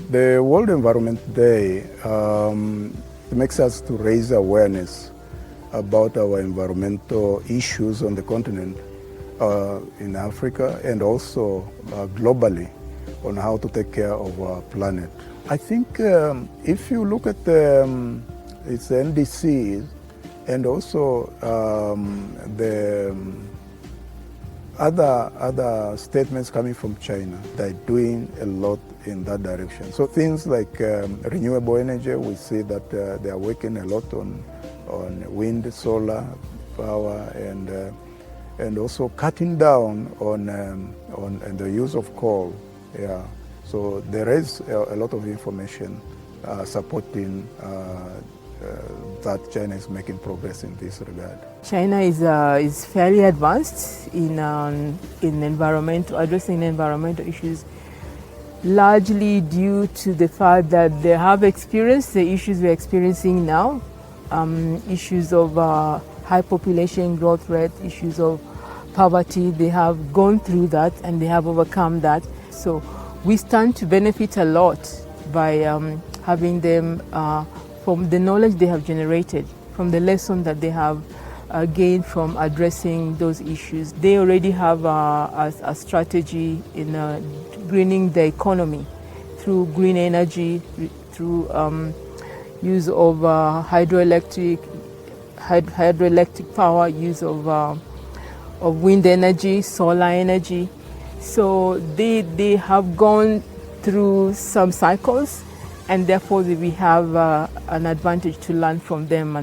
The World Environment Day makes us to raise awareness about our environmental issues on the continent, in Africa, and also globally on how to take care of our planet. I think if you look at its NDCs and also the other statements coming from China, they're doing a lot in that direction. So things like renewable energy, we see that they are working a lot on wind, solar power, and also cutting down on the use of coal. Yeah. So there is a lot of information supporting that China is making progress in this regard. China is fairly advanced in addressing environmental issues, largely due to the fact that they have experienced the issues we're experiencing now, issues of high population growth rate, issues of poverty. They have gone through that and they have overcome that. So we stand to benefit a lot by having them, from the knowledge they have generated, from the lesson that they have gained from addressing those issues. They already have a strategy in greening the economy through green energy, through use of hydroelectric power, use of wind energy, solar energy. So they have gone through some cycles, and therefore we have an advantage to learn from them.